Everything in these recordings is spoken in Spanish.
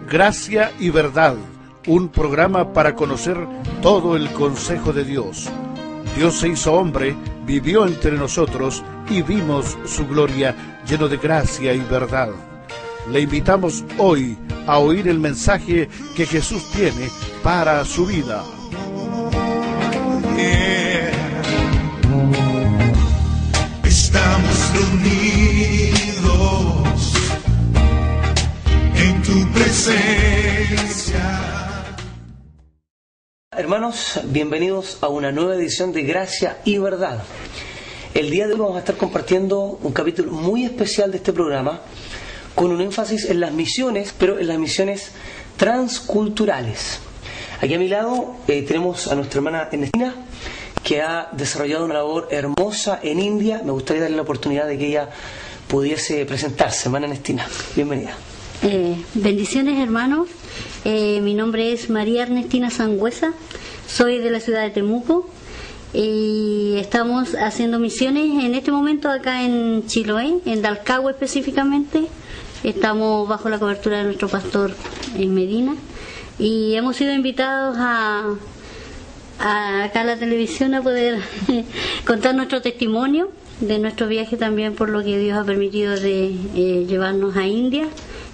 Gracia y Verdad, un programa para conocer todo el consejo de Dios. Dios se hizo hombre, vivió entre nosotros y vimos su gloria lleno de gracia y verdad. Le invitamos hoy a oír el mensaje que Jesús tiene para su vida. Estamos reunidos en tu presencia. Hermanos, bienvenidos a una nueva edición de Gracia y Verdad. El día de hoy vamos a estar compartiendo un capítulo muy especial de este programa, con un énfasis en las misiones, pero en las misiones transculturales. Aquí a mi lado tenemos a nuestra hermana Ernestina, que ha desarrollado una labor hermosa en India. Me gustaría darle la oportunidad de que ella pudiese presentarse. Hermana Ernestina, bienvenida. Bendiciones, hermanos. Mi nombre es María Ernestina Sangüesa, soy de la ciudad de Temuco y estamos haciendo misiones en este momento acá en Chiloé, en Dalcahue específicamente. Estamos bajo la cobertura de nuestro pastor en Medina y hemos sido invitados acá a la televisión a poder contar nuestro testimonio de nuestro viaje, también por lo que Dios ha permitido de llevarnos a India,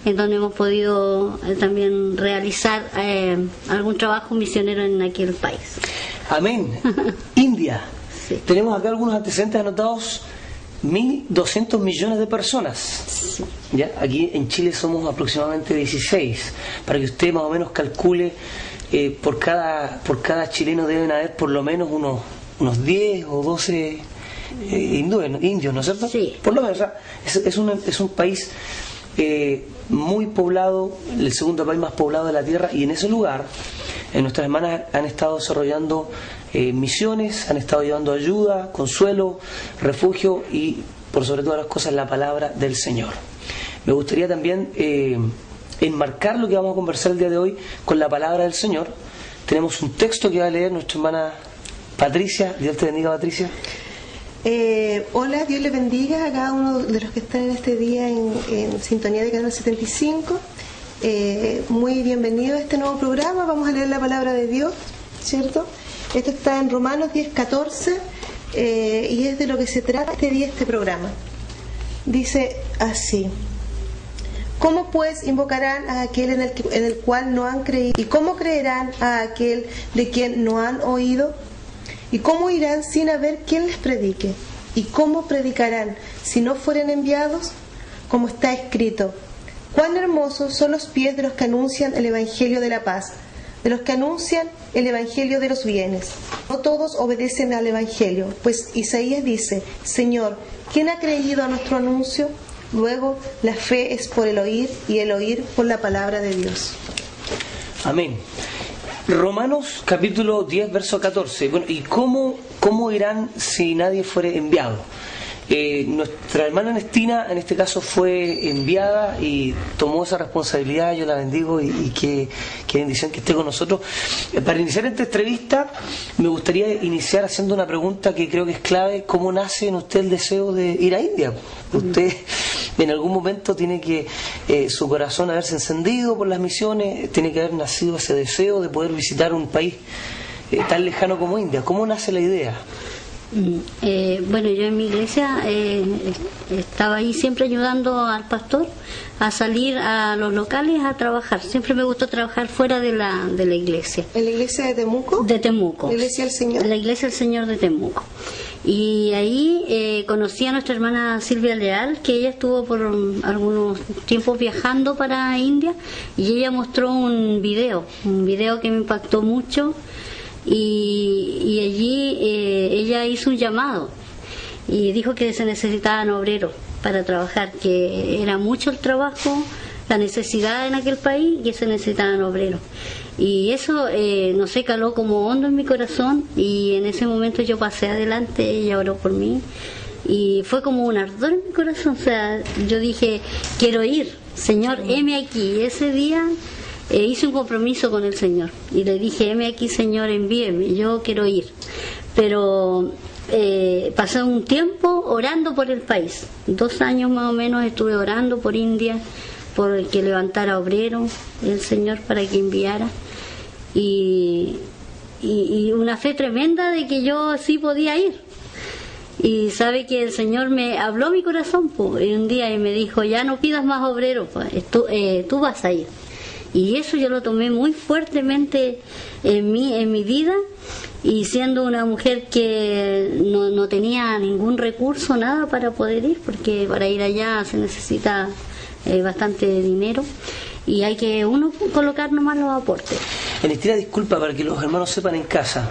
en donde hemos podido también realizar algún trabajo misionero en aquel país. Amén. India. Sí. Tenemos acá algunos antecedentes anotados. 1.200 millones de personas. Sí. ¿Ya? Aquí en Chile somos aproximadamente 16. Para que usted más o menos calcule, por cada chileno deben haber por lo menos unos 10 o 12 indios, ¿no es cierto? Sí. Por lo menos, o sea, es un país muy poblado, el segundo país más poblado de la tierra, y en ese lugar nuestras hermanas han estado desarrollando misiones, han estado llevando ayuda, consuelo, refugio y, por sobre todas las cosas, la palabra del Señor. Me gustaría también enmarcar lo que vamos a conversar el día de hoy con la palabra del Señor. Tenemos un texto que va a leer nuestra hermana Patricia. Dios te bendiga, Patricia. Hola, Dios le bendiga a cada uno de los que están en este día en sintonía de Canal 75. Muy bienvenido a este nuevo programa. Vamos a leer la palabra de Dios, ¿cierto? Esto está en Romanos 10:14 y es de lo que se trata este día, este programa. Dice así: ¿cómo pues invocarán a aquel en el cual no han creído? ¿Y cómo creerán a aquel de quien no han oído? ¿Y cómo irán sin haber quien les predique? ¿Y cómo predicarán si no fueren enviados? Como está escrito: cuán hermosos son los pies de los que anuncian el evangelio de la paz, de los que anuncian el evangelio de los bienes. No todos obedecen al evangelio, pues Isaías dice: Señor, ¿quién ha creído a nuestro anuncio? Luego, la fe es por el oír, y el oír por la palabra de Dios. Amén. Romanos capítulo 10, verso 14. Bueno, ¿y cómo irán si nadie fuere enviado? Nuestra hermana Ernestina en este caso fue enviada y tomó esa responsabilidad. Yo la bendigo y qué bendición que esté con nosotros. Para iniciar esta entrevista me gustaría iniciar haciendo una pregunta que creo que es clave. ¿Cómo nace en usted el deseo de ir a India? Usted en algún momento tiene que su corazón haberse encendido por las misiones, tiene que haber nacido ese deseo de poder visitar un país tan lejano como India. ¿Cómo nace la idea? Bueno, yo en mi iglesia estaba ahí siempre ayudando al pastor a salir a los locales a trabajar. Siempre me gustó trabajar fuera de la iglesia. ¿En la iglesia de Temuco? De Temuco. ¿La iglesia del Señor? La iglesia del Señor de Temuco. Y ahí conocí a nuestra hermana Silvia Leal, que ella estuvo por algunos tiempos viajando para India, y ella mostró un video que me impactó mucho. Y allí ella hizo un llamado y dijo que se necesitaban obreros para trabajar, que era mucho el trabajo, la necesidad en aquel país, y que se necesitaban obreros. Y eso, no sé, caló como hondo en mi corazón, y en ese momento yo pasé adelante, ella oró por mí, y fue como un ardor en mi corazón. O sea, yo dije, quiero ir, Señor, heme aquí. Y ese día hice un compromiso con el Señor y le dije: heme aquí, Señor, envíeme, yo quiero ir. Pero pasé un tiempo orando por el país. 2 años más o menos estuve orando por India, por que levantara obreros el Señor para que enviara, y una fe tremenda de que yo sí podía ir. Y sabe que el Señor me habló a mi corazón y un día y me dijo: ya no pidas más obreros, tú vas a ir. Y eso yo lo tomé muy fuertemente en mi vida, y siendo una mujer que no tenía ningún recurso, nada para poder ir, porque para ir allá se necesita bastante dinero y hay que uno colocar nomás los aportes. Ernestina, disculpa, para que los hermanos sepan en casa,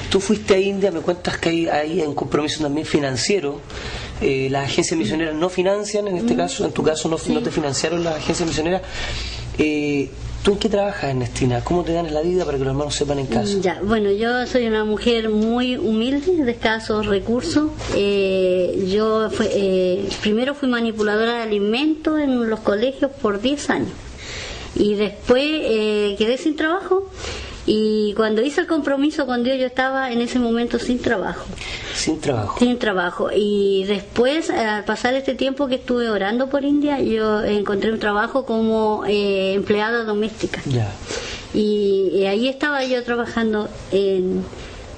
tú fuiste a India, me cuentas que hay un compromiso también financiero. Las agencias misioneras no financian, en este caso, en tu caso no te financiaron las agencias misioneras. ¿Tú en qué trabajas, Ernestina? ¿Cómo te ganas la vida, para que los hermanos sepan en casa? Ya, bueno, yo soy una mujer muy humilde, de escasos recursos. Yo primero fui manipuladora de alimentos en los colegios por 10 años. Y después quedé sin trabajo. Y cuando hice el compromiso con Dios, yo estaba en ese momento sin trabajo. Sin trabajo. Sin trabajo. Y después, al pasar este tiempo que estuve orando por India, yo encontré un trabajo como empleada doméstica. Ya. Y ahí estaba yo trabajando en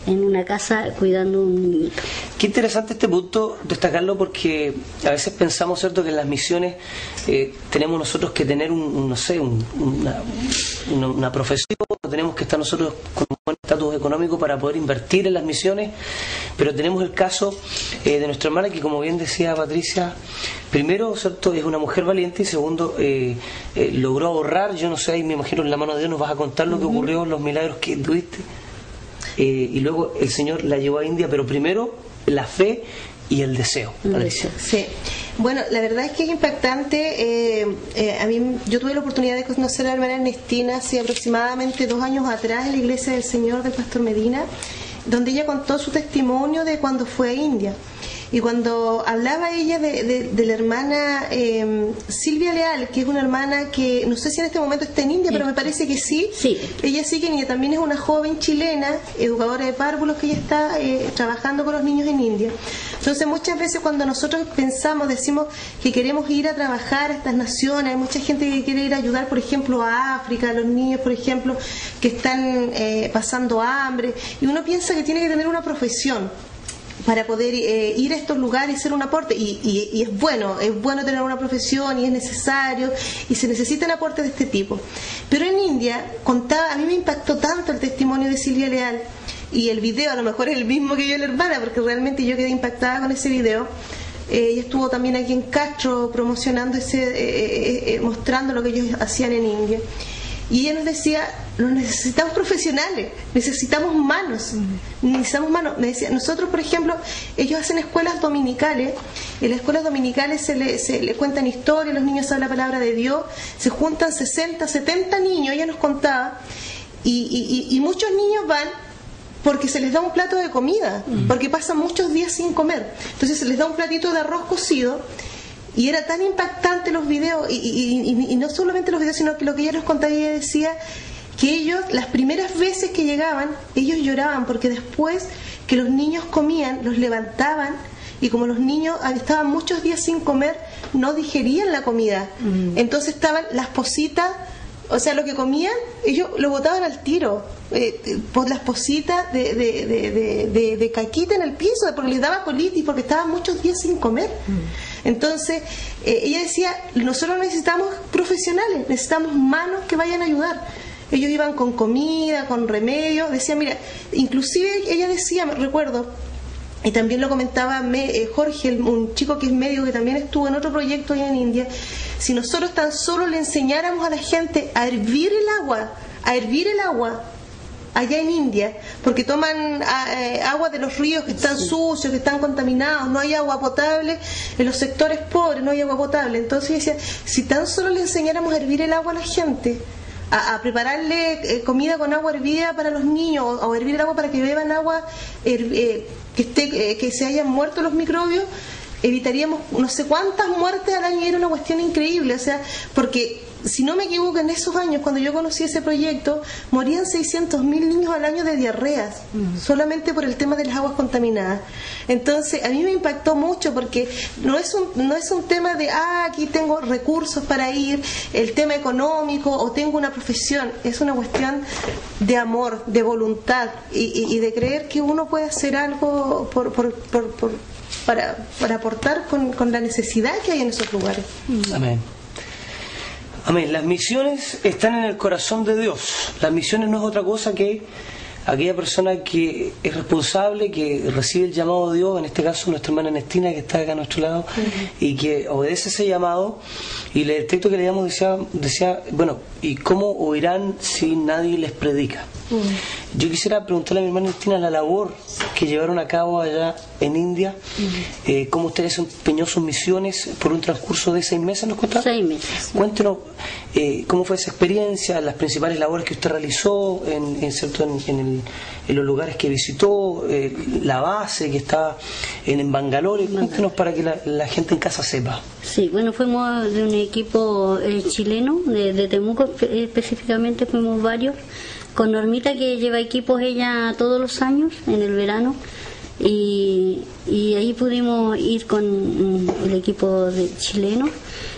una casa cuidando un niño. Qué interesante este punto, destacarlo, porque a veces pensamos, ¿cierto?, que en las misiones tenemos nosotros que tener una profesión, tenemos que estar nosotros con un buen estatus económico para poder invertir en las misiones, pero tenemos el caso de nuestra hermana, que, como bien decía Patricia, primero, ¿cierto?, es una mujer valiente, y segundo, logró ahorrar. Yo no sé, ahí me imagino en la mano de Dios nos vas a contar lo que ocurrió, los milagros que tuviste. Y luego el Señor la llevó a India, pero primero la fe y el deseo. Sí. Bueno, la verdad es que es impactante. A mí, yo tuve la oportunidad de conocer a la hermana Ernestina hace aproximadamente 2 años atrás en la Iglesia del Señor del Pastor Medina, donde ella contó su testimonio de cuando fue a India. Y cuando hablaba ella de la hermana Silvia Leal, que es una hermana que no sé si en este momento está en India, pero me parece que sí. Ella sí que en India, también es una joven chilena, educadora de párvulos, que ella está trabajando con los niños en India. Entonces, muchas veces cuando nosotros decimos que queremos ir a trabajar a estas naciones, hay mucha gente que quiere ir a ayudar, por ejemplo, a África, a los niños, por ejemplo, que están pasando hambre, y uno piensa que tiene que tener una profesión para poder ir a estos lugares y hacer un aporte, y es bueno tener una profesión, y es necesario, y se necesitan aportes de este tipo. Pero en India, a mí me impactó tanto el testimonio de Silvia Leal, y el video a lo mejor es el mismo que yo, la hermana, porque realmente yo quedé impactada con ese video. Ella estuvo también aquí en Castro promocionando mostrando lo que ellos hacían en India. Y ella nos decía: necesitamos profesionales, necesitamos manos, Me decía, nosotros, por ejemplo, ellos hacen escuelas dominicales. En las escuelas dominicales se le cuentan historias, los niños saben la palabra de Dios, se juntan 60, 70 niños, ella nos contaba, y muchos niños van porque se les da un plato de comida, porque pasan muchos días sin comer. Entonces se les da un platito de arroz cocido. Y era tan impactante los videos, y no solamente los videos, sino que lo que ella nos contaba, ella decía que ellos, las primeras veces que llegaban, ellos lloraban, porque después que los niños comían, los levantaban, y como los niños estaban muchos días sin comer, no digerían la comida. Entonces estaban las positas, o sea, lo que comían, ellos lo botaban al tiro, por las positas de caquita en el piso, porque les daba colitis, porque estaban muchos días sin comer. Entonces, ella decía, nosotros necesitamos profesionales, necesitamos manos que vayan a ayudar. Ellos iban con comida, con remedios, decía, mira, inclusive ella decía, me recuerdo, y también lo comentaba Jorge, un chico que es médico, que también estuvo en otro proyecto allá en India, si nosotros tan solo le enseñáramos a la gente a hervir el agua allá en India, porque toman agua de los ríos que están sucios, que están contaminados, no hay agua potable, en los sectores pobres no hay agua potable. Entonces decía, si tan solo le enseñáramos a hervir el agua a la gente, a prepararle comida con agua hervida para los niños, o hervir el agua para que beban agua que se hayan muerto los microbios, evitaríamos no sé cuántas muertes al año. Era una cuestión increíble, o sea, porque si no me equivoco, en esos años, cuando yo conocí ese proyecto, morían 600.000 niños al año de diarreas, solamente por el tema de las aguas contaminadas. Entonces, a mí me impactó mucho porque no es un tema de, aquí tengo recursos para ir, el tema económico o tengo una profesión. Es una cuestión de amor, de voluntad y de creer que uno puede hacer algo para aportar con la necesidad que hay en esos lugares. Amén. Amén. Las misiones están en el corazón de Dios. Las misiones no es otra cosa que aquella persona que es responsable, que recibe el llamado de Dios, en este caso nuestra hermana Ernestina, que está acá a nuestro lado, y que obedece ese llamado. Y el texto que leíamos decía, bueno, ¿y cómo oirán si nadie les predica? Yo quisiera preguntarle a mi hermana Ernestina la labor que llevaron a cabo allá en India, cómo usted desempeñó sus misiones por un transcurso de 6 meses, ¿nos cuenta? 6 meses. Cuéntenos cómo fue esa experiencia, las principales labores que usted realizó en los lugares que visitó, la base que está en Bangalore. Cuéntenos para que la gente en casa sepa. Sí, bueno, fuimos de un equipo chileno, de Temuco específicamente, fuimos varios, con Normita, que lleva equipos ella todos los años en el verano, y ahí pudimos ir con el equipo chileno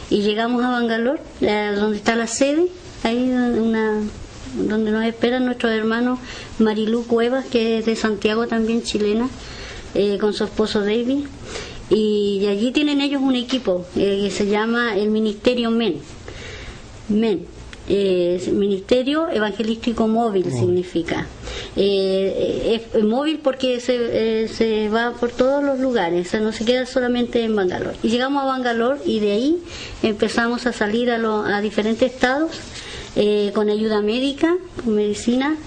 y llegamos a Bangalore, donde está la sede, ahí donde nos esperan nuestros hermanos Marilú Cuevas, que es de Santiago también, chilena, con su esposo David, y allí tienen ellos un equipo que se llama el Ministerio MEN. Ministerio Evangelístico Móvil significa. Es móvil porque se va por todos los lugares, o sea, no se queda solamente en Bangalore. Y llegamos a Bangalore y de ahí empezamos a salir a diferentes estados con ayuda médica, con medicina.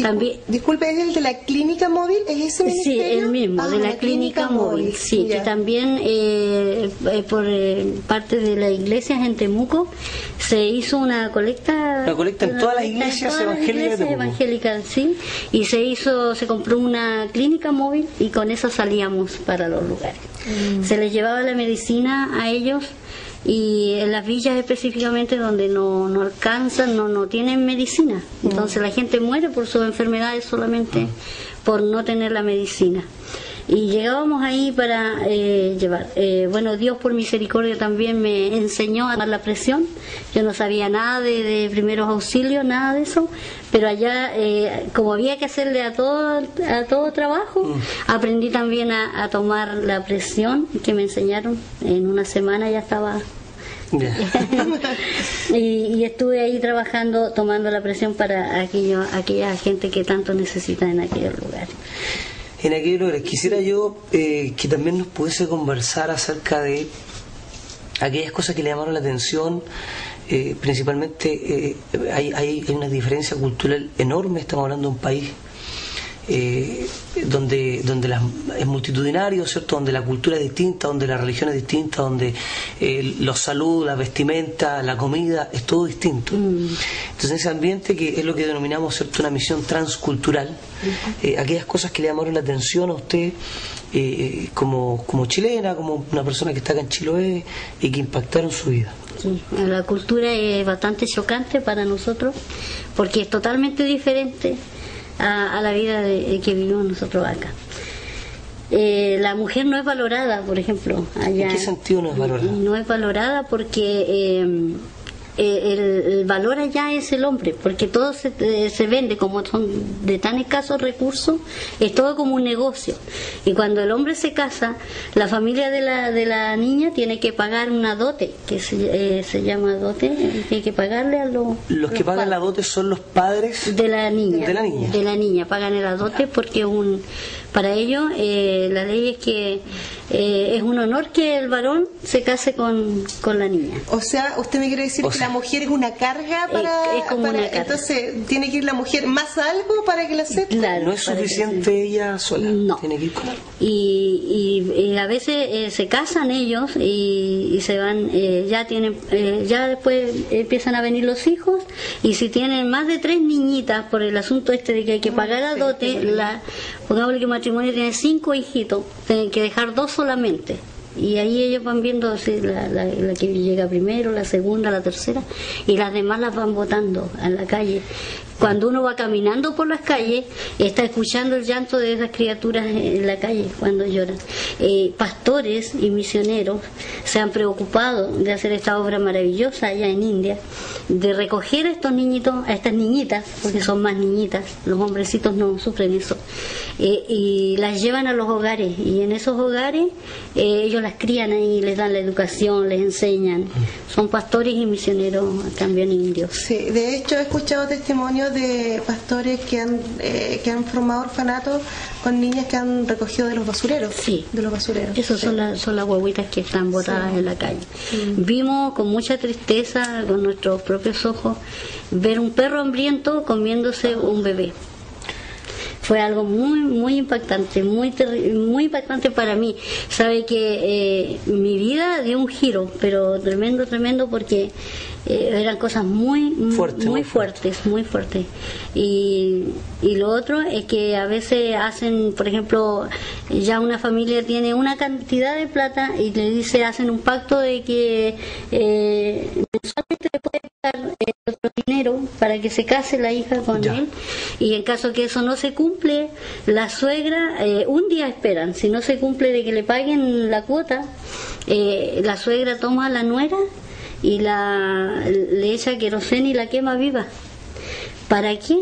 También, disculpe, ¿es el de la clínica móvil? ¿Es ese ministerio? Sí, el mismo, de la clínica móvil. Sí, que también por parte de la iglesia en Temuco se hizo una colecta. La colecta en todas las iglesias evangélicas, sí, y se compró una clínica móvil y con esa salíamos para los lugares. Se les llevaba la medicina a ellos. Y en las villas específicamente donde no alcanzan, no tienen medicina, entonces la gente muere por sus enfermedades solamente por no tener la medicina. Y llegábamos ahí para llevar. Bueno, Dios por misericordia también me enseñó a tomar la presión. Yo no sabía nada de primeros auxilios, nada de eso, pero allá, como había que hacerle a todo trabajo, aprendí también a tomar la presión que me enseñaron. En una semana ya estaba. y estuve ahí trabajando, tomando la presión para aquella gente que tanto necesita en aquellos lugares. En aquellos lugares quisiera yo que también nos pudiese conversar acerca de aquellas cosas que le llamaron la atención. Principalmente hay una diferencia cultural enorme. Estamos hablando de un país donde es multitudinario, ¿cierto? Donde la cultura es distinta, donde la religión es distinta, donde los saludos, la vestimenta, la comida, es todo distinto. Entonces, en ese ambiente, que es lo que denominamos, ¿cierto?, una misión transcultural, aquellas cosas que le llamaron la atención a usted como chilena, como una persona que está acá en Chiloé y que impactaron su vida. Sí, la cultura es bastante chocante para nosotros porque es totalmente diferente a la vida que vivimos nosotros acá. La mujer no es valorada, por ejemplo, allá. ¿En qué sentido no es valorada? No es valorada porque el valor allá es el hombre, porque todo se vende, como son de tan escasos recursos, es todo como un negocio. Y cuando el hombre se casa, la familia de la niña tiene que pagar una dote, que se llama dote, tiene que pagarle a los que pagan padres. La dote son los padres de la niña. De la niña pagan el dote porque para ellos la ley es que es un honor que el varón se case con la niña. O sea, usted me quiere decir que la mujer es una carga es como una carga. Entonces tiene que ir la mujer más algo para que la acepte. Claro, no es suficiente ella sola, no. Tiene que ir con algo. Y a veces se casan ellos y se van, ya después empiezan a venir los hijos, y si tienen más de 3 niñitas por el asunto de que hay que pagar a dote, pongámosle que el matrimonio tiene 5 hijitos, tienen que dejar 2 solamente Y ahí ellos van viendo si la que llega primero, la segunda, la tercera, y las demás las van botando en la calle. Cuando uno va caminando por las calles, está escuchando el llanto de esas criaturas en la calle cuando lloran. Pastores y misioneros se han preocupado de hacer esta obra maravillosa allá en India, de recoger a estos niñitos, a estas niñitas, porque son más niñitas, los hombrecitos no sufren eso, y las llevan a los hogares, y en esos hogares ellos las crían ahí, les dan la educación, les enseñan. Son pastores y misioneros también indios. Sí, de hecho he escuchado testimonios de pastores que han formado orfanatos con niñas que han recogido de los basureros. Sí, de los basureros. Esos son las guaguitas que están botadas en la calle. Vimos con mucha tristeza, con nuestros propios ojos, ver un perro hambriento comiéndose un bebé. Fue algo muy impactante, muy impactante para mí. Sabe que mi vida dio un giro, pero tremendo, porque eran cosas muy fuertes. Y lo otro es que a veces hacen, por ejemplo, ya una familia tiene una cantidad de plata y le dice, hacen un pacto de que mensualmente le puede dar otro dinero para que se case la hija con él, y en caso que eso no se cumple, la suegra, un día esperan, si no se cumple de que le paguen la cuota, la suegra toma a la nuera y le echa queroseno y la quema viva. ¿Para qué?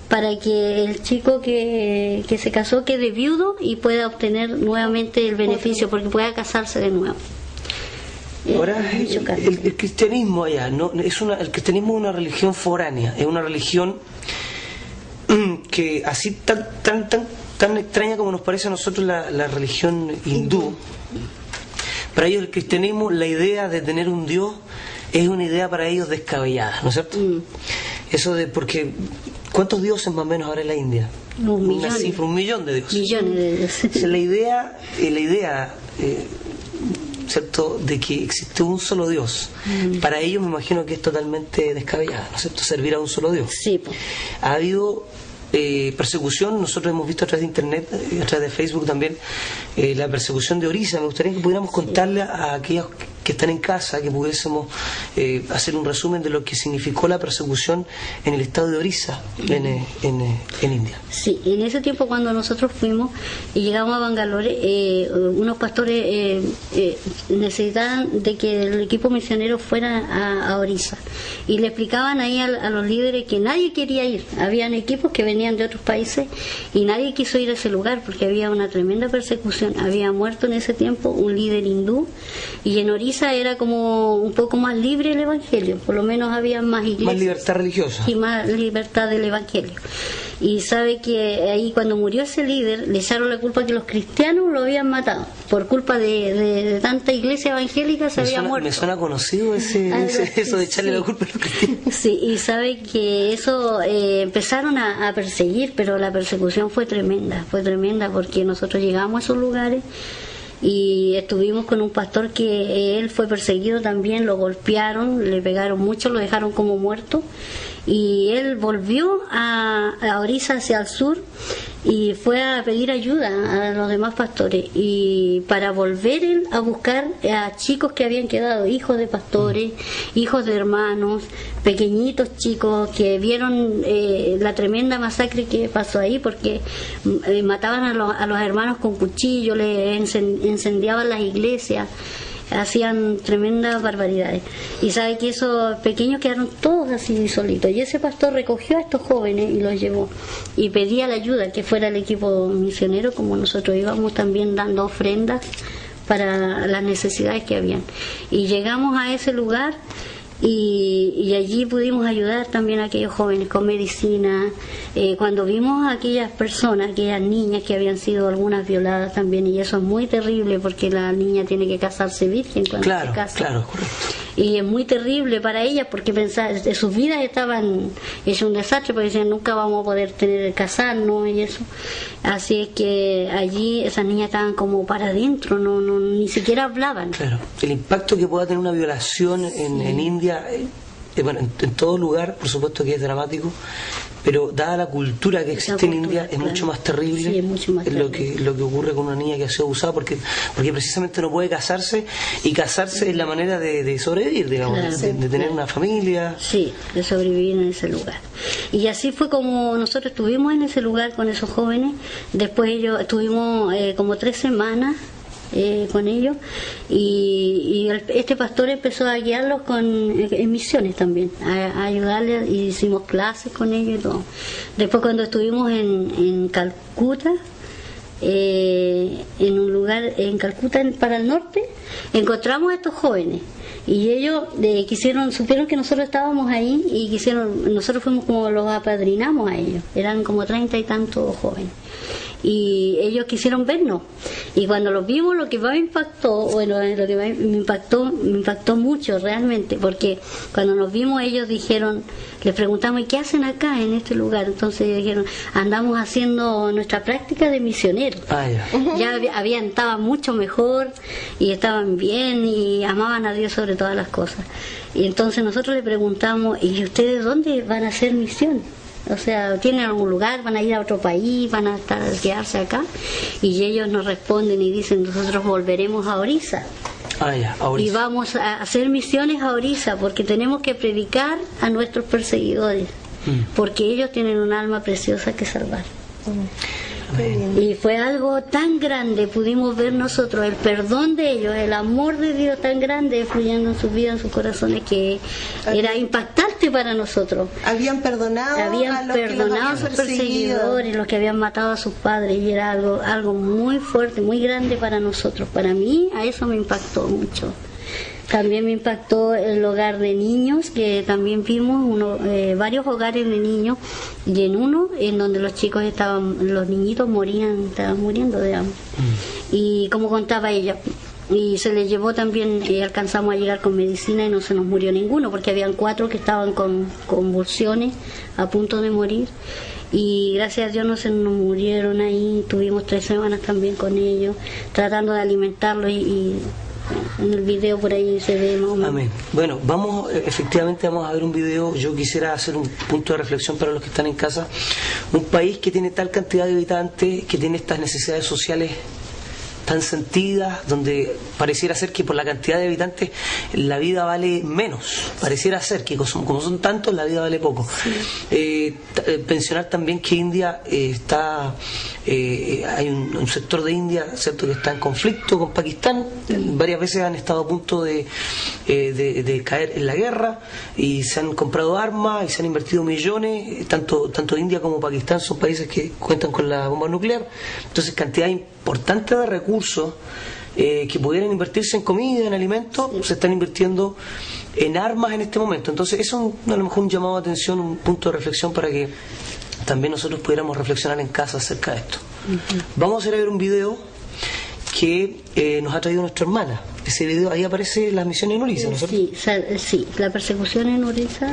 Para que el chico que se casó quede viudo y pueda obtener nuevamente el beneficio, porque pueda casarse de nuevo. Ahora, el cristianismo allá, ¿no? El cristianismo es una religión foránea, es una religión que así tan extraña como nos parece a nosotros la religión hindú. Para ellos el cristianismo, la idea de tener un Dios es una idea para ellos descabellada, ¿no es cierto? Eso de, porque ¿cuántos dioses más o menos habrá en la India? Una cifra, 1 millón de dioses. Millones de dioses. O sea, la idea ¿cierto?, de que existe un solo Dios, para ellos me imagino que es totalmente descabellada, ¿no es cierto?, servir a un solo Dios. Sí, pues. Ha habido persecución, nosotros hemos visto a través de internet, a través de Facebook también, la persecución de Orissa. Me gustaría que pudiéramos contarle a aquellos que están en casa, que pudiésemos hacer un resumen de lo que significó la persecución en el estado de Orissa, en India. Sí, en ese tiempo cuando nosotros fuimos y llegamos a Bangalore, unos pastores necesitaban de que el equipo misionero fuera a Orissa, y le explicaban ahí a los líderes que nadie quería ir. Habían equipos que venían de otros países y nadie quiso ir a ese lugar porque había una tremenda persecución. Había muerto en ese tiempo un líder hindú, y en Orissa era como un poco más libre el evangelio, por lo menos había más iglesias, más libertad religiosa y más libertad del evangelio. Y sabe que ahí cuando murió ese líder le echaron la culpa que los cristianos lo habían matado por culpa de tanta iglesia evangélica. Muerto. Me suena conocido eso de echarle la culpa a los cristianos. Sí, y sabe que eso empezaron a perseguir, pero la persecución fue tremenda porque nosotros llegamos a esos lugares y estuvimos con un pastor que él fue perseguido también, lo golpearon, le pegaron mucho, lo dejaron como muerto, y él volvió a Orissa hacia el sur y fue a pedir ayuda a los demás pastores, y para volver él a buscar a chicos que habían quedado, hijos de pastores, hijos de hermanos, pequeñitos chicos que vieron la tremenda masacre que pasó ahí, porque mataban a los hermanos con cuchillo, les incendiaban las iglesias, hacían tremendas barbaridades. Y sabe que esos pequeños quedaron todos así solitos, y ese pastor recogió a estos jóvenes y los llevó y pedía la ayuda que fuera el equipo misionero, como nosotros íbamos también dando ofrendas para las necesidades que habían, y llegamos a ese lugar y allí pudimos ayudar también a aquellos jóvenes con medicina. Cuando vimos a aquellas personas, aquellas niñas que habían sido algunas violadas también, y eso es muy terrible porque la niña tiene que casarse virgen cuando se casa. Claro, correcto. Y es muy terrible para ellas porque sus vidas estaban hechas un desastre, porque decían nunca vamos a poder casarnos y eso. Así es que allí esas niñas estaban como para adentro, ni siquiera hablaban. Claro, el impacto que pueda tener una violación en India, bueno, en todo lugar, por supuesto que es dramático, pero dada la cultura que existe en India, es claro, mucho más terrible, sí, es mucho más lo terrible. que ocurre con una niña que ha sido abusada, porque precisamente no puede casarse, y casarse es la manera de sobrevivir, digamos, Claro, de tener una familia. Sí, de sobrevivir en ese lugar. Y así fue como nosotros estuvimos en ese lugar con esos jóvenes. Después ellos estuvimos como 3 semanas con ellos, y este pastor empezó a guiarlos en misiones también, a ayudarles, y hicimos clases con ellos y todo. Después, cuando estuvimos en Calcuta, en un lugar en Calcuta, para el norte, encontramos a estos jóvenes, y ellos supieron que nosotros estábamos ahí, y nosotros fuimos como los apadrinamos a ellos. Eran como 30 y tantos jóvenes, y ellos quisieron vernos, y cuando los vimos, lo que más me impactó, me impactó mucho realmente, porque cuando nos vimos, ellos dijeron, les preguntamos, ¿y qué hacen acá en este lugar? Entonces ellos dijeron, andamos haciendo nuestra práctica de misioneros. Ya estaban mucho mejor, y estaban bien, y amaban a Dios sobre todas las cosas. Y entonces nosotros les preguntamos, ¿y ustedes dónde van a hacer misión? O sea, ¿tienen algún lugar? ¿Van a ir a otro país? ¿Van a quedarse acá? Y ellos nos responden y dicen, nosotros volveremos a Orissa. A Orissa. Y vamos a hacer misiones a Orissa, porque tenemos que predicar a nuestros perseguidores, porque ellos tienen un alma preciosa que salvar. Y fue algo tan grande, pudimos ver nosotros el perdón de ellos, el amor de Dios tan grande fluyendo en sus vidas, en sus corazones, que era impactante para nosotros. Habían perdonado a sus perseguidores, los que habían matado a sus padres, y era algo muy fuerte, muy grande para nosotros. Para mí, a eso me impactó mucho. También me impactó el hogar de niños, que también vimos varios hogares de niños, y en uno en donde los niñitos estaban muriendo, digamos. Y como contaba ella, y se les llevó también, alcanzamos a llegar con medicina y no se nos murió ninguno, porque habían 4 que estaban con convulsiones a punto de morir, y gracias a Dios no se nos murieron ahí. Tuvimos 3 semanas también con ellos, tratando de alimentarlos, y en el video por ahí se ve más o menos. Amén. Bueno, efectivamente vamos a ver un video. Yo quisiera hacer un punto de reflexión para los que están en casa. Un país que tiene tal cantidad de habitantes, que tiene estas necesidades sociales tan sentidas, donde pareciera ser que por la cantidad de habitantes la vida vale menos, pareciera ser que como son tantos, la vida vale poco. Pensionar también que India hay un sector de India, ¿cierto?, que está en conflicto con Pakistán. Varias veces han estado a punto de caer en la guerra, y se han comprado armas y se han invertido millones. Tanto India como Pakistán son países que cuentan con la bomba nuclear. Entonces, cantidad importante de recursos que pudieran invertirse en comida, en alimentos, se están invirtiendo en armas en este momento. Entonces eso es a lo mejor un llamado de atención, un punto de reflexión para que también nosotros pudiéramos reflexionar en casa acerca de esto. Vamos a ir a ver un video que nos ha traído nuestra hermana. Ese video, ahí aparece las misiones en Orissa, ¿no es cierto? Sí, la persecución en Orissa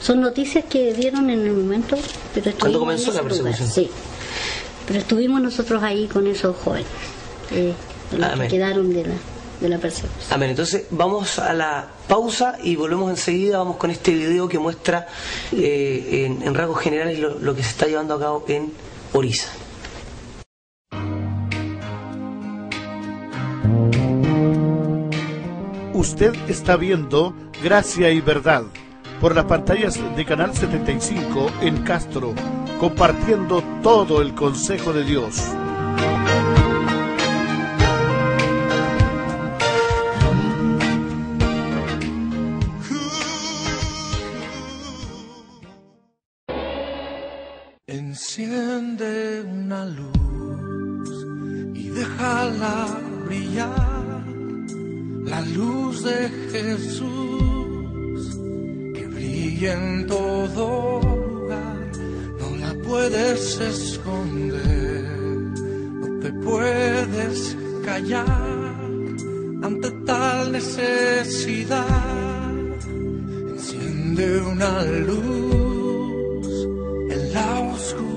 son noticias que dieron en el momento. Pero ¿cuándo comenzó la persecución? Lugar, sí, pero estuvimos nosotros ahí con esos jóvenes, los que quedaron de la persecución. Amén. Entonces vamos a la pausa y volvemos enseguida. Vamos con este video que muestra en rasgos generales lo que se está llevando a cabo en Orissa. Usted está viendo Gracia y Verdad por las pantallas de Canal 75 en Castro, compartiendo todo el consejo de Dios. Enciende una luz y déjala brillar, la luz de Jesús que brilla en todo lugar. No la puedes esconder, no te puedes callar ante tal necesidad. Enciende una luz en la oscuridad.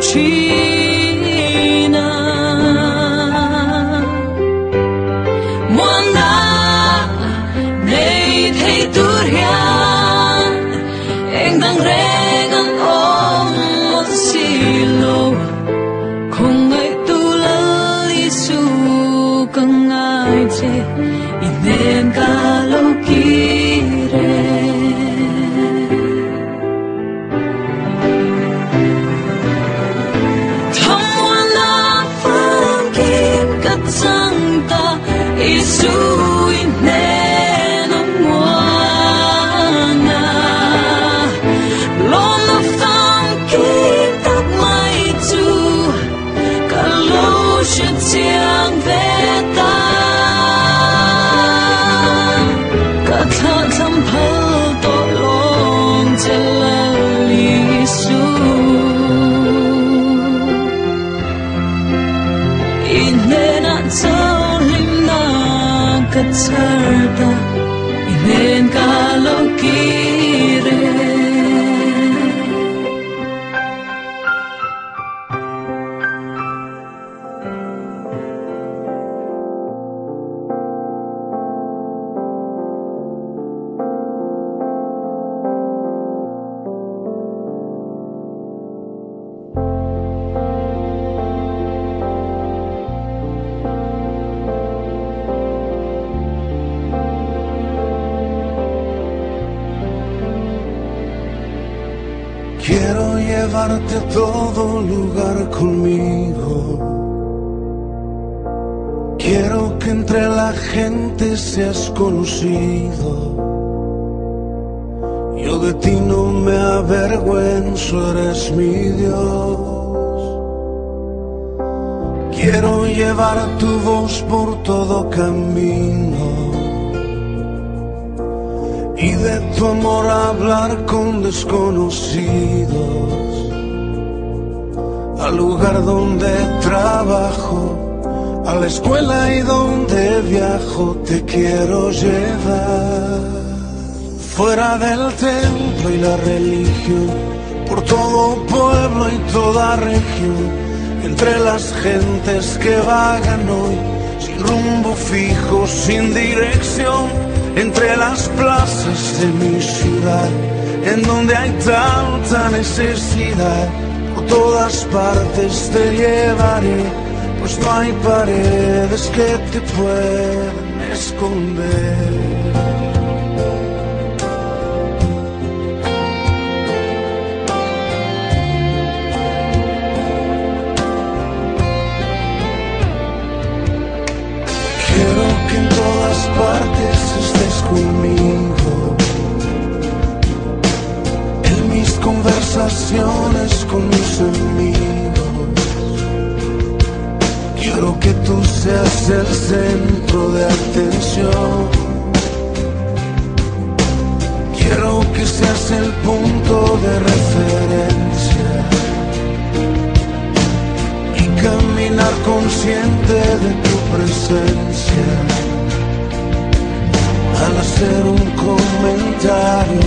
China Mwana Nei thei turian Eng dang regan om Mot silo Kung ay tulal isu Kung ay che Inen kalau kire Santa Isu inenong wana Long of thanking that my two Kalushin siang veta Katat sampal tolong jelali isu Solim na katsarda Inen kalau kire Quiero llevarte a todo lugar conmigo. Quiero que entre la gente seas conocido. Yo de ti no me avergüenzo, eres mi Dios. Quiero llevar tu voz por todo camino y de tu amor hablar con desconocidos. Al lugar donde trabajo, a la escuela y donde viajo, te quiero llevar. Fuera del templo y la religión, por todo pueblo y toda región, entre las gentes que vagan hoy, sin rumbo fijo, sin dirección, entre las plazas de mi ciudad, en donde hay tanta necesidad, por todas partes te llevaré, pues no hay paredes que te puedan esconder. Quiero que en todas partes estés conmigo, en mis conversaciones con mis amigos. Quiero que tú seas el centro de atención. Quiero que seas el punto de referencia y caminar consciente de tu presencia. Al hacer un comentario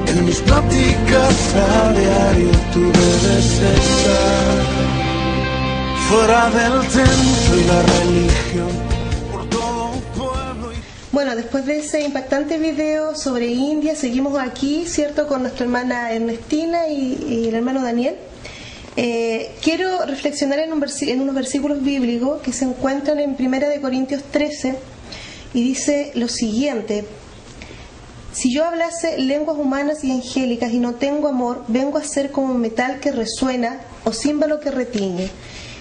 en mis pláticas a diario, tú debes estar fuera del templo y la religión, por todo un pueblo y... Bueno, después de ese impactante video sobre India, seguimos aquí, ¿cierto?, con nuestra hermana Ernestina y el hermano Daniel. Quiero reflexionar en unos versículos bíblicos que se encuentran en 1 Corintios 13 y dice lo siguiente: si yo hablase lenguas humanas y angélicas y no tengo amor, vengo a ser como un metal que resuena o címbalo que retiñe.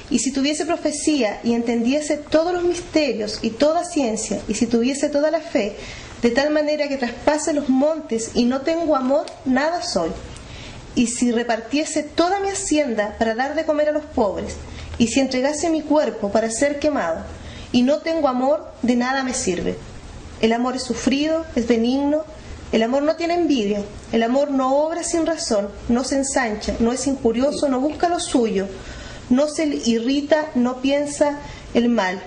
Y si tuviese profecía y entendiese todos los misterios y toda ciencia, y si tuviese toda la fe, de tal manera que traspase los montes y no tengo amor, nada soy. Y si repartiese toda mi hacienda para dar de comer a los pobres, y si entregase mi cuerpo para ser quemado, y no tengo amor, de nada me sirve. El amor es sufrido, es benigno, el amor no tiene envidia, el amor no obra sin razón, no se ensancha, no es injurioso, no busca lo suyo, no se irrita, no piensa el mal,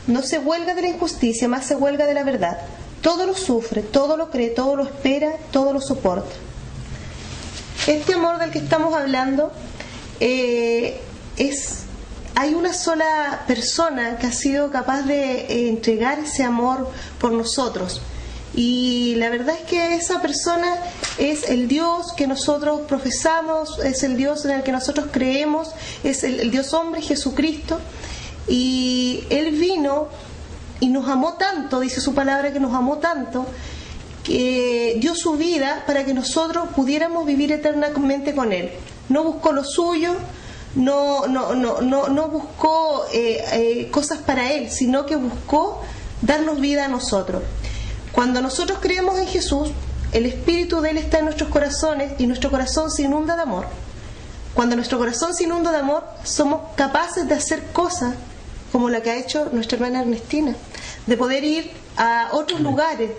no se huelga de la injusticia, más se huelga de la verdad. Todo lo sufre, todo lo cree, todo lo espera, todo lo soporta. Este amor del que estamos hablando hay una sola persona que ha sido capaz de entregar ese amor por nosotros. Y la verdad es que esa persona es el Dios que nosotros profesamos, es el Dios en el que nosotros creemos, es el Dios hombre, Jesucristo. Y Él vino y nos amó tanto, dice su palabra que nos amó tanto, que dio su vida para que nosotros pudiéramos vivir eternamente con Él. No buscó lo suyo, no buscó cosas para Él, sino que buscó darnos vida a nosotros. Cuando nosotros creemos en Jesús, el Espíritu de Él está en nuestros corazones y nuestro corazón se inunda de amor. Cuando nuestro corazón se inunda de amor, somos capaces de hacer cosas como la que ha hecho nuestra hermana Ernestina, de poder ir a otros lugares,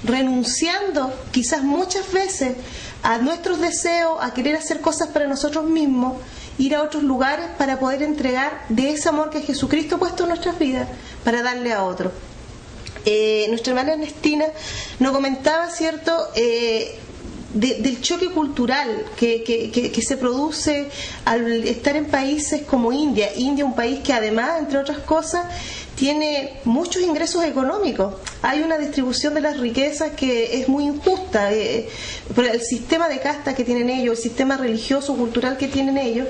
renunciando quizás muchas veces a nuestros deseos, a querer hacer cosas para nosotros mismos, ir a otros lugares para poder entregar de ese amor que Jesucristo ha puesto en nuestras vidas, para darle a otros. Nuestra hermana Ernestina nos comentaba, ¿cierto?, del choque cultural que se produce al estar en países como India, un país que además, entre otras cosas, tiene muchos ingresos económicos. Hay una distribución de las riquezas que es muy injusta, por el sistema de casta que tienen ellos, el sistema religioso, cultural que tienen ellos,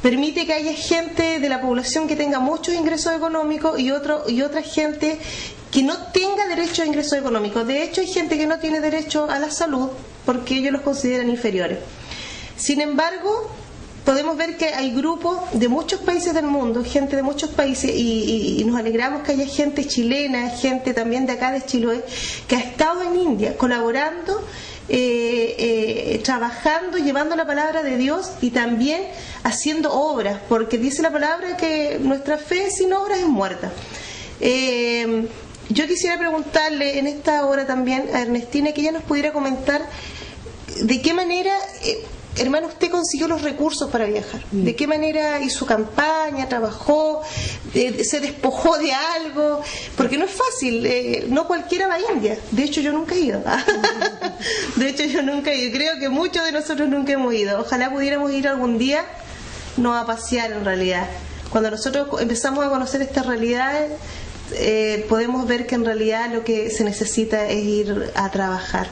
permite que haya gente de la población que tenga muchos ingresos económicos y otra gente que no tenga derecho a ingresos económicos. De hecho, hay gente que no tiene derecho a la salud porque ellos los consideran inferiores. Sin embargo, podemos ver que hay grupos de muchos países del mundo, gente de muchos países, y nos alegramos que haya gente chilena, gente también de acá de Chiloé, que ha estado en India colaborando, trabajando, llevando la palabra de Dios y también haciendo obras, porque dice la palabra que nuestra fe sin obras es muerta. Yo quisiera preguntarle en esta hora también a Ernestina que ella nos pudiera comentar de qué manera, hermano, usted consiguió los recursos para viajar, de qué manera hizo campaña, trabajó, se despojó de algo, porque no es fácil, no cualquiera va a India. De hecho, yo nunca he ido. Creo que muchos de nosotros nunca hemos ido. Ojalá pudiéramos ir algún día, no a pasear en realidad. Cuando nosotros empezamos a conocer estas realidades, podemos ver que en realidad lo que se necesita es ir a trabajar,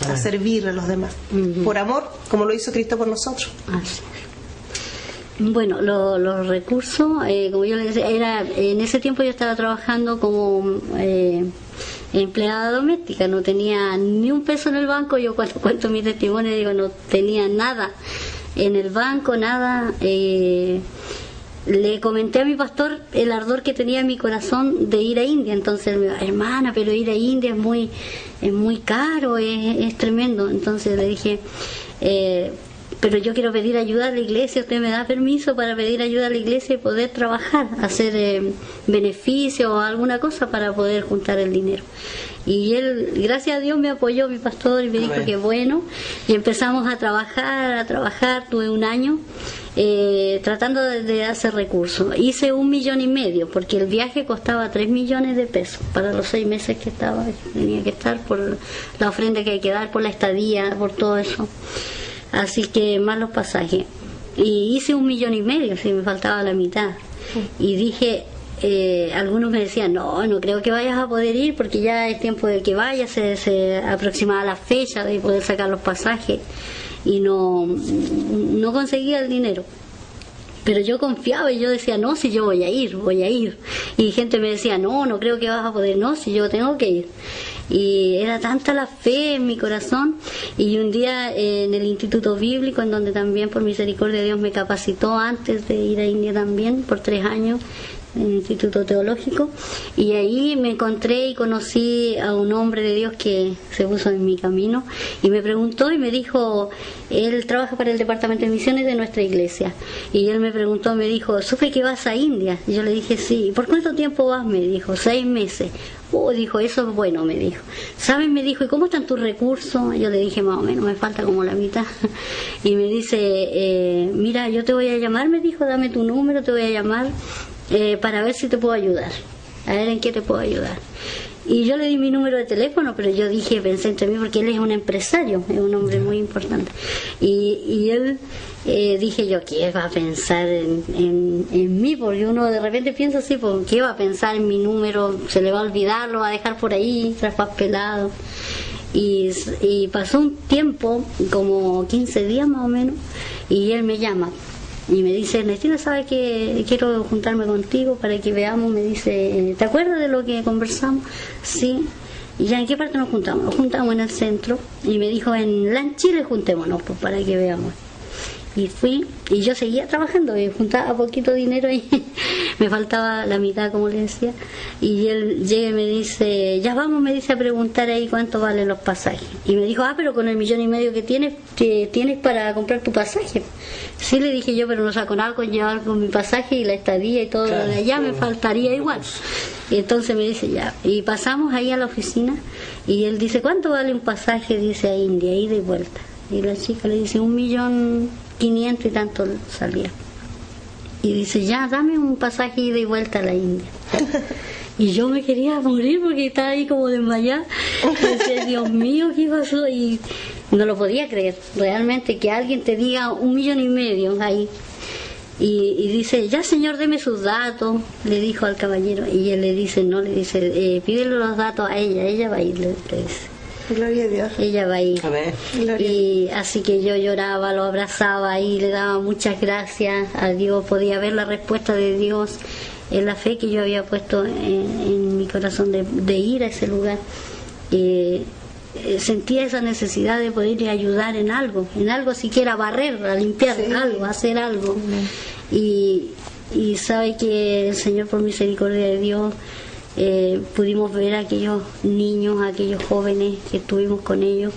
a servir a los demás, por amor, como lo hizo Cristo por nosotros. Así. Bueno, los recursos, como yo les decía, en ese tiempo yo estaba trabajando como empleada doméstica, no tenía ni un peso en el banco. Yo cuando cuento mi testimonio digo, no tenía nada en el banco, nada. Le comenté a mi pastor el ardor que tenía en mi corazón de ir a India. Entonces él me dijo, hermana, pero ir a India es muy caro, es tremendo. Entonces le dije, pero yo quiero pedir ayuda a la iglesia, ¿usted me da permiso para pedir ayuda a la iglesia y poder trabajar, hacer beneficio o alguna cosa para poder juntar el dinero? Y él, gracias a Dios, me apoyó, mi pastor, y me dijo que bueno, y empezamos a trabajar, tuve un año tratando de hacer recursos. Hice 1,5 millones, porque el viaje costaba 3 millones de pesos para los 6 meses que tenía que estar, por la ofrenda que hay que dar, por la estadía, por todo eso. Así que más los pasajes. Y hice 1,5 millones, si me faltaba la mitad. Y dije, algunos me decían, no creo que vayas a poder ir porque ya es tiempo de que vayas, se aproximaba la fecha de poder sacar los pasajes y no conseguía el dinero. Pero yo confiaba y yo decía, no, si yo voy a ir. Y gente me decía, no creo que vas a poder, no, si yo tengo que ir. Y era tanta la fe en mi corazón. Y un día en el Instituto Bíblico, en donde también por misericordia de Dios me capacitó antes de ir a India también, por 3 años, en el Instituto Teológico, y ahí me encontré y conocí a un hombre de Dios que se puso en mi camino y me preguntó y me dijo, él trabaja para el departamento de misiones de nuestra iglesia, y él me preguntó, me dijo, ¿supe que vas a India? Y yo le dije, sí. ¿Por cuánto tiempo vas? Me dijo, 6 meses. Dijo, eso es bueno, me dijo. ¿Sabes? Me dijo, ¿y cómo están tus recursos? Yo le dije, más o menos, me falta como la mitad. Y me dice, mira, yo te voy a llamar, me dijo, dame tu número, te voy a llamar para ver si te puedo ayudar, a ver en qué te puedo ayudar. Y yo le di mi número de teléfono, pero yo pensé entre mí, porque él es un empresario, es un hombre muy importante. Y él, dije yo, ¿qué va a pensar en mí? Porque uno de repente piensa así, pues, ¿qué va a pensar en mi número? ¿Se le va a olvidar? ¿Lo va a dejar por ahí, traspapelado? Y pasó un tiempo, como 15 días más o menos, y él me llama. Y me dice, Ernestina, ¿sabes que quiero juntarme contigo para que veamos? Me dice, ¿te acuerdas de lo que conversamos? Sí. ¿Y ya en qué parte nos juntamos? Nos juntamos en el centro. Y me dijo, en LAN Chile juntémonos, pues, para que veamos. Y fui, y yo seguía trabajando, y juntaba poquito dinero y me faltaba la mitad, como le decía. Y él llega y me dice, ya vamos, me dice, a preguntar ahí cuánto valen los pasajes. Y me dijo, pero con el 1,5 millones que tienes para comprar tu pasaje. Sí, le dije yo, pero no saco nada con llevar con mi pasaje y la estadía y todo, claro, lo de allá me faltaría igual. Y entonces me dice, ya. Y pasamos ahí a la oficina y él dice, ¿cuánto vale un pasaje? Dice, a India, ida y vuelta. Y la chica le dice, 1.500.000 y tanto salía. Y dice, ya, dame un pasaje ida y vuelta a la India. Y yo me quería morir porque estaba ahí como desmayada. Y decía, Dios mío, ¿qué pasó? Y no lo podía creer, realmente, que alguien te diga 1,5 millones ahí. Y dice, ya señor, deme sus datos, le dijo al caballero. Y él le dice, no, le dice, pídele los datos a ella va a ir, le dice. Gloria a Dios. Ella va a ir. Amén. Y así que yo lloraba, lo abrazaba y le daba muchas gracias a Dios. Podía ver la respuesta de Dios en la fe que yo había puesto en mi corazón de ir a ese lugar. Sentía esa necesidad de poderle ayudar en algo siquiera, barrer, a limpiar, sí, algo, hacer algo. Y sabe que el Señor, por misericordia de Dios, pudimos ver a aquellos niños, a aquellos jóvenes que estuvimos con ellos.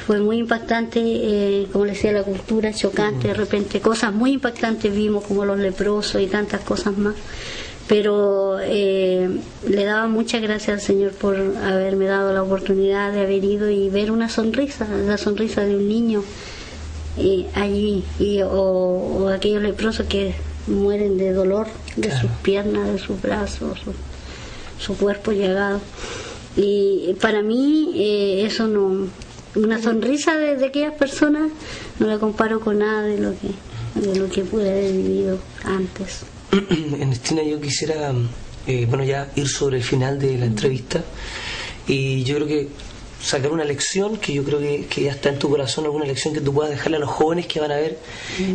Fue muy impactante, como les decía, la cultura chocante, de repente cosas muy impactantes vimos, como los leprosos y tantas cosas más. Pero le daba muchas gracias al Señor por haberme dado la oportunidad de haber ido y ver una sonrisa, la sonrisa de un niño allí, o aquellos leprosos que mueren de dolor de sus piernas, de sus brazos, su cuerpo llagado. Y para mí eso no, una sonrisa de aquellas personas no la comparo con nada de lo que pude haber vivido antes. Ernestina, yo quisiera ya ir sobre el final de la entrevista, y yo creo que sacar una lección que yo creo que ya está en tu corazón, alguna lección que tú puedas dejarle a los jóvenes que van a ver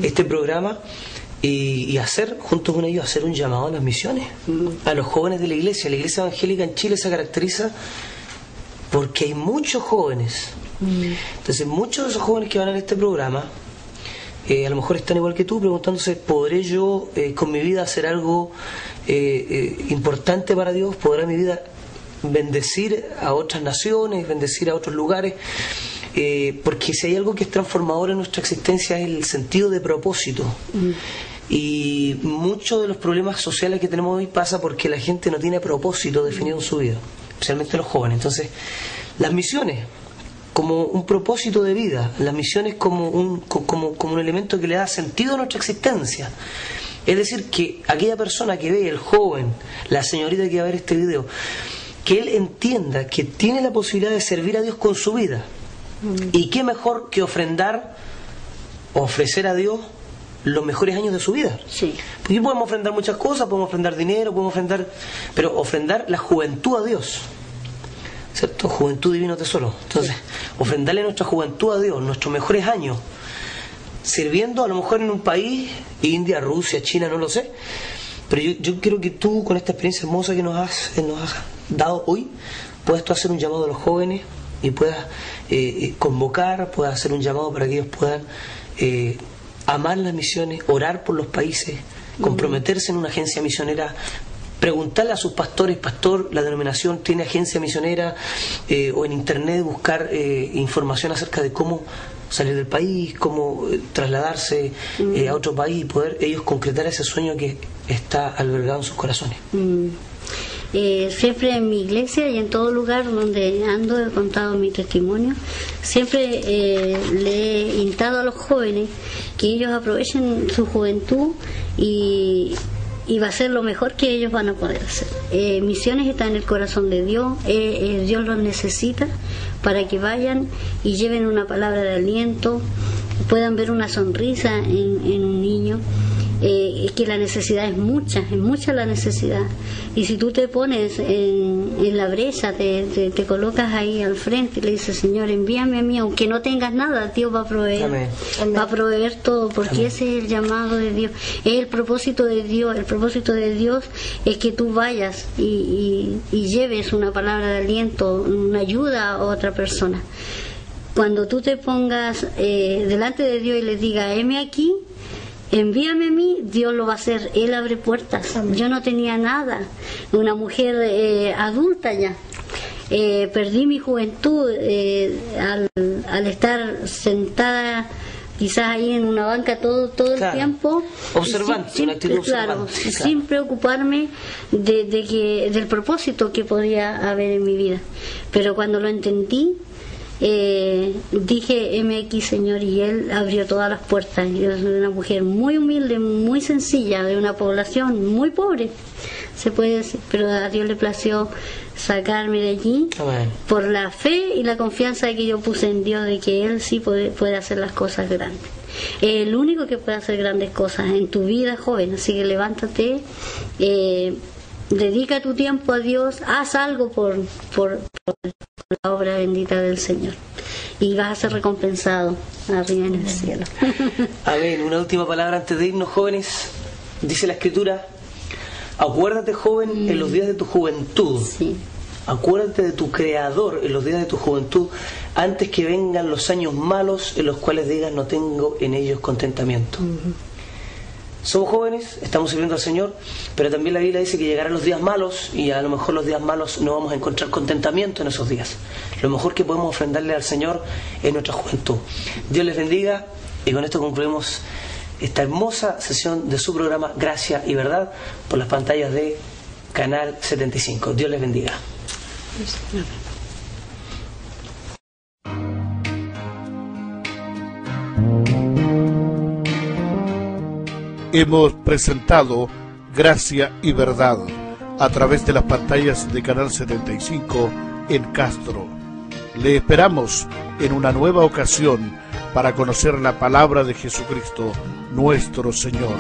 este programa, y hacer, junto con ellos, hacer un llamado a las misiones, a los jóvenes de la iglesia. La iglesia evangélica en Chile se caracteriza porque hay muchos jóvenes. Entonces muchos de esos jóvenes que van a ver este programa a lo mejor están igual que tú, preguntándose, ¿podré yo con mi vida hacer algo importante para Dios? ¿Podrá mi vida bendecir a otras naciones, bendecir a otros lugares? Porque si hay algo que es transformador en nuestra existencia es el sentido de propósito. Y muchos de los problemas sociales que tenemos hoy pasa porque la gente no tiene propósito definido en su vida, especialmente los jóvenes. Entonces, las misiones como un propósito de vida, las misiones como un elemento que le da sentido a nuestra existencia. Es decir, que aquella persona que ve, el joven, la señorita que va a ver este video, que él entienda que tiene la posibilidad de servir a Dios con su vida. Y qué mejor que ofrecer a Dios los mejores años de su vida. Sí. Porque podemos ofrendar muchas cosas, podemos ofrendar dinero, pero ofrendar la juventud a Dios, ¿cierto? Juventud, divino tesoro. Entonces, ofrendarle nuestra juventud a Dios, nuestros mejores años, sirviendo a lo mejor en un país, India, Rusia, China, no lo sé. Pero yo quiero que tú, con esta experiencia hermosa que nos has dado hoy, puedas tú hacer un llamado a los jóvenes y puedas convocar, puedas hacer un llamado para que ellos puedan amar las misiones, orar por los países, comprometerse en una agencia misionera, preguntarle a sus pastores, pastor, la denominación tiene agencia misionera, o en internet buscar información acerca de cómo salir del país, cómo trasladarse a otro país y poder ellos concretar ese sueño que está albergado en sus corazones. Siempre en mi iglesia y en todo lugar donde ando he contado mi testimonio, siempre le he instado a los jóvenes que ellos aprovechen su juventud y y va a ser lo mejor que ellos van a poder hacer. Misiones está en el corazón de Dios, Dios los necesita para que vayan y lleven una palabra de aliento, puedan ver una sonrisa en un niño. Es que la necesidad es mucha la necesidad, y si tú te pones en la brecha, te colocas ahí al frente y le dices: Señor, envíame a mí, aunque no tengas nada, Dios va a proveer. Amén. Va a proveer todo, porque Amén. ese es el llamado de Dios, es el propósito de Dios. El propósito de Dios es que tú vayas y lleves una palabra de aliento, una ayuda a otra persona. Cuando tú te pongas delante de Dios y le digas: heme aquí, envíame a mí, Dios lo va a hacer. Él abre puertas. Yo no tenía nada, una mujer adulta ya. Perdí mi juventud al estar sentada quizás ahí en una banca todo el Claro. tiempo, Observante, una actitud observante, claro. sin preocuparme del propósito que podía haber en mi vida. Pero cuando lo entendí, dije: heme aquí, Señor, y Él abrió todas las puertas. Yo soy una mujer muy humilde, muy sencilla, de una población muy pobre, se puede decir, pero a Dios le plació sacarme de allí. Amén. Por la fe y la confianza que yo puse en Dios, de que Él sí puede hacer las cosas grandes. Es el único que puede hacer grandes cosas en tu vida, joven. Así que levántate, dedica tu tiempo a Dios, haz algo por la obra bendita del Señor, y vas a ser recompensado arriba en el cielo. Amén. Una última palabra antes de irnos, jóvenes. Dice la Escritura: acuérdate, joven, en los días de tu juventud. Sí. Acuérdate de tu Creador en los días de tu juventud, antes que vengan los años malos en los cuales digas: no tengo en ellos contentamiento. Somos jóvenes, estamos sirviendo al Señor, pero también la Biblia dice que llegarán los días malos, y a lo mejor los días malos no vamos a encontrar contentamiento en esos días. Lo mejor que podemos ofrendarle al Señor es nuestra juventud. Dios les bendiga, y con esto concluimos esta hermosa sesión de su programa Gracia y Verdad por las pantallas de Canal 75. Dios les bendiga. Hemos presentado Gracia y Verdad a través de las pantallas de Canal 75 en Castro. Le esperamos en una nueva ocasión para conocer la palabra de Jesucristo, nuestro Señor.